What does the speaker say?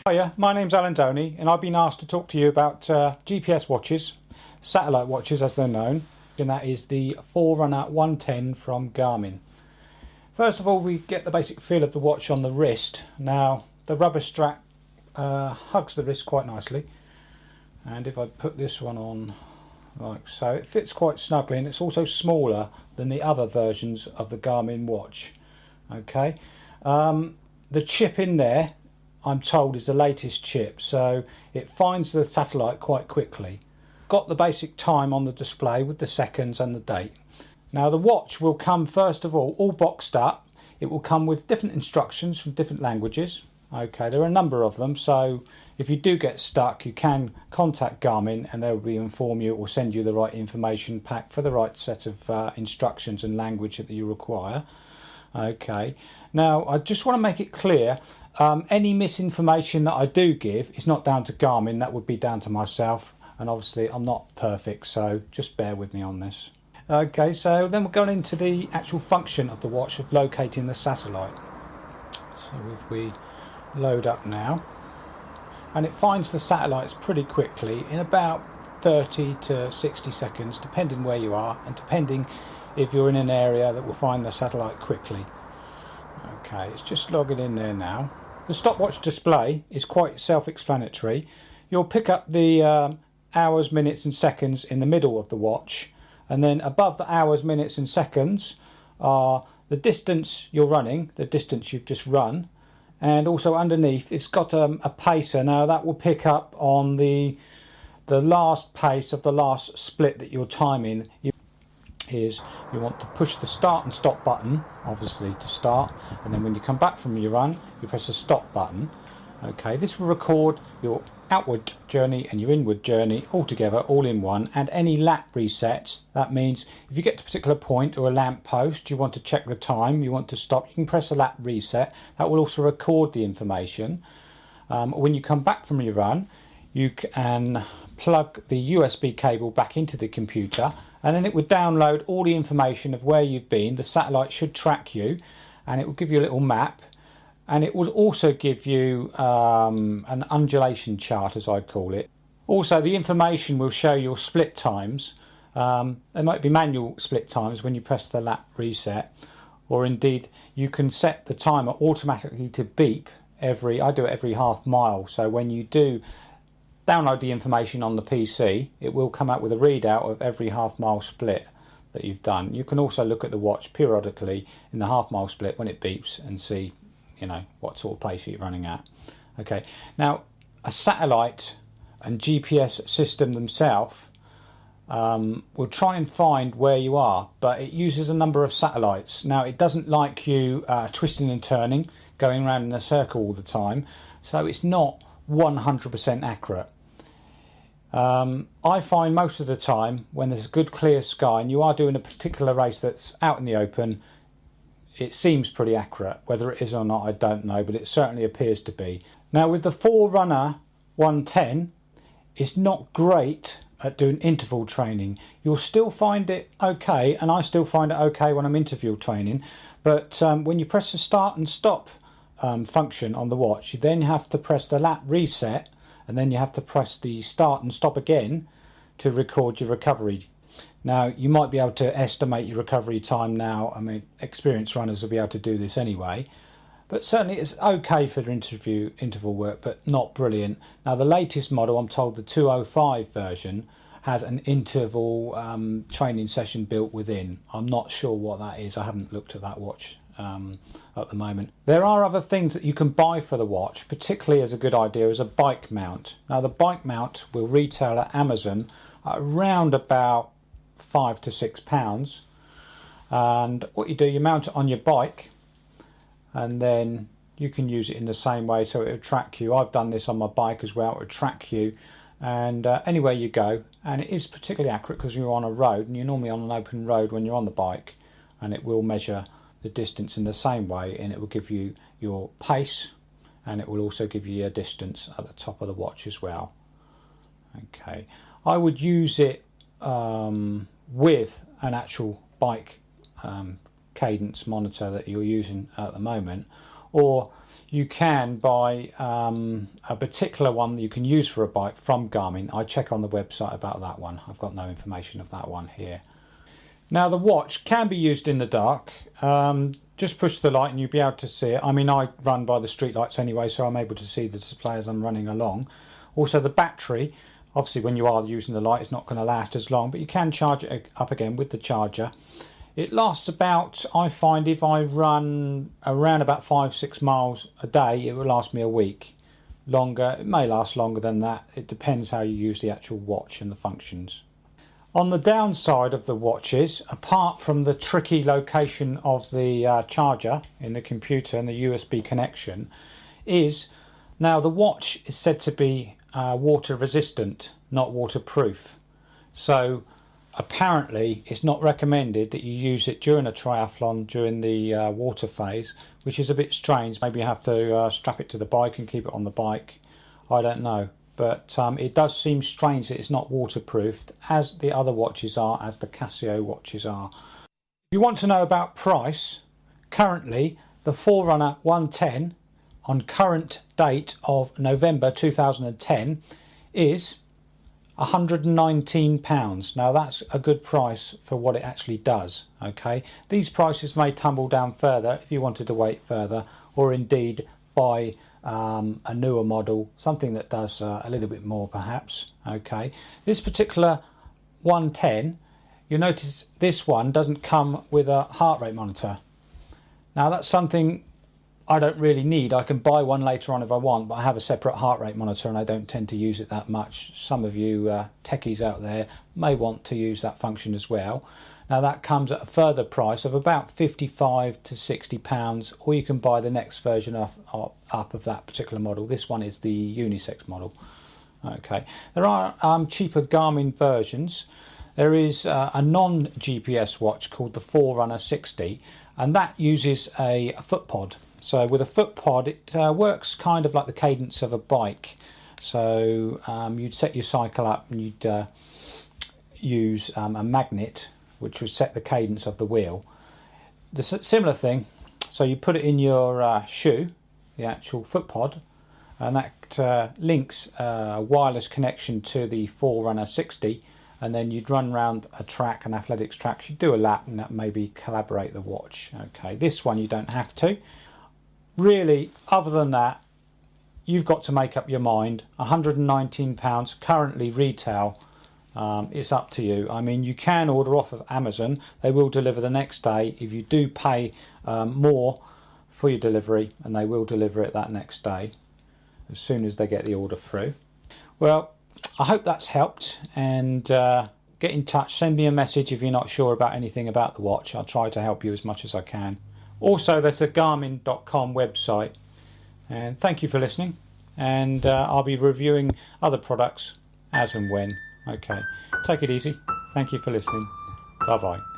Hiya, my name's Alan Doney and I've been asked to talk to you about GPS watches, satellite watches as they're known, and that is the Forerunner 110 from Garmin. First of all, we get the basic feel of the watch on the wrist. Now the rubber strap hugs the wrist quite nicely, and if I put this one on like so, it fits quite snugly, and it's also smaller than the other versions of the Garmin watch. Okay, the chip in there, I'm told, is the latest chip, so it finds the satellite quite quickly. Got the basic time on the display with the seconds and the date. Now the watch will come, first of all boxed up. It will come with different instructions from different languages. Okay, there are a number of them, so if you do get stuck, you can contact Garmin and they'll inform you or send you the right information pack for the right set of instructions and language that you require. Okay, now I just want to make it clear, any misinformation that I do give is not down to Garmin, that would be down to myself, and obviously I'm not perfect, so just bear with me on this. Okay, so then we're going into the actual function of the watch of locating the satellite. So if we load up now, and it finds the satellites pretty quickly in about 30 to 60 seconds depending where you are and depending if you're in an area that will find the satellite quickly. Okay, it's just logging in there now. The stopwatch display is quite self-explanatory. You'll pick up the hours, minutes and seconds in the middle of the watch, and then above the hours, minutes and seconds are the distance you're running, the distance you've just run, and also underneath it's got a pacer. Now that will pick up on the last pace of the last split that you're timing. You want to push the start and stop button, obviously, to start, and then when you come back from your run you press the stop button. Okay, this will record your outward journey and your inward journey all together, all in one, and any lap resets. That means if you get to a particular point or a lamp post, you want to check the time, you want to stop, you can press a lap reset. That will also record the information. When you come back from your run, you can plug the USB cable back into the computer, and then it would download all the information of where you've been. The satellite should track you, and it will give you a little map. And it will also give you an undulation chart, as I call it. Also, the information will show your split times. There might be manual split times when you press the lap reset, or indeed you can set the timer automatically to beep I do it every half mile. So when you do download the information on the PC, it will come out with a readout of every half mile split that you've done. You can also look at the watch periodically in the half mile split when it beeps and see, you know, what sort of pace you're running at. Okay, now a satellite and GPS system themselves will try and find where you are, but it uses a number of satellites. Now it doesn't like you twisting and turning, going around in a circle all the time, so it's not 100% accurate. I find most of the time when there's a good clear sky and you are doing a particular race that's out in the open, it seems pretty accurate. Whether it is or not, I don't know, but it certainly appears to be. Now with the Forerunner 110, it's not great at doing interval training. You'll still find it okay, and I still find it okay when I'm interval training, but when you press the start and stop function on the watch, you then have to press the lap reset, and then you have to press the start and stop again to record your recovery. Now you might be able to estimate your recovery time now. I mean, experienced runners will be able to do this anyway, but certainly it's okay for interval work, but not brilliant. Now the latest model, I'm told the 205 version, has an interval training session built within. I'm not sure what that is. I haven't looked at that watch at the moment. There are other things that you can buy for the watch, particularly as a good idea, as a bike mount. Now the bike mount will retail at Amazon at around about £5 to £6, and what you do, you mount it on your bike, and then you can use it in the same way, so it will track you. I've done this on my bike as well. It will track you, and anywhere you go, and it is particularly accurate because you're on a road, and you're normally on an open road when you're on the bike, and it will measure the distance in the same way, and it will give you your pace, and it will also give you your distance at the top of the watch as well. Okay, I would use it with an actual bike cadence monitor that you're using at the moment, or you can buy a particular one that you can use for a bike from Garmin. I check on the website about that one. I've got no information of that one here. Now the watch can be used in the dark. Just push the light and you'll be able to see it. I mean, I run by the street lights anyway, so I'm able to see the display as I'm running along. Also the battery, obviously when you are using the light, it's not going to last as long, but you can charge it up again with the charger. It lasts about, I find if I run around about 5-6 miles a day, it will last me a week. Longer, it may last longer than that. It depends how you use the actual watch and the functions. On the downside of the watches, apart from the tricky location of the charger in the computer and the USB connection, is now the watch is said to be water resistant, not waterproof. So apparently it's not recommended that you use it during a triathlon during the water phase, which is a bit strange. Maybe you have to strap it to the bike and keep it on the bike. I don't know, but it does seem strange that it's not waterproofed, as the other watches are, as the Casio watches are. If you want to know about price, currently the Forerunner 110 on current date of November 2010 is £119. Now that's a good price for what it actually does. Okay, these prices may tumble down further if you wanted to wait further, or indeed buy a newer model, something that does a little bit more perhaps. Okay, this particular 110, you'll notice this one doesn't come with a heart rate monitor. Now that's something I don't really need. I can buy one later on if I want, but I have a separate heart rate monitor and I don't tend to use it that much. Some of you techies out there may want to use that function as well. Now that comes at a further price of about £55 to £60, or you can buy the next version up of that particular model. This one is the unisex model. Okay, there are cheaper Garmin versions. There is a non-GPS watch called the Forerunner 60, and that uses a foot pod. So with a foot pod, it works kind of like the cadence of a bike. So you'd set your cycle up and you'd use a magnet which would set the cadence of the wheel. The similar thing, so you put it in your shoe, the actual foot pod, and that links a wireless connection to the Forerunner 60, and then you'd run around a track, an athletics track, you'd do a lap and that maybe calibrate the watch. Okay, this one you don't have to. Really, other than that, you've got to make up your mind. £119 currently retail. It's up to you. I mean, you can order off of Amazon. They will deliver the next day if you do pay more for your delivery, and they will deliver it that next day as soon as they get the order through. Well, I hope that's helped, and get in touch. Send me a message if you're not sure about anything about the watch. I'll try to help you as much as I can. Also, there's a Garmin.com website, and thank you for listening, and I'll be reviewing other products as and when. Okay, take it easy. Thank you for listening. Bye bye.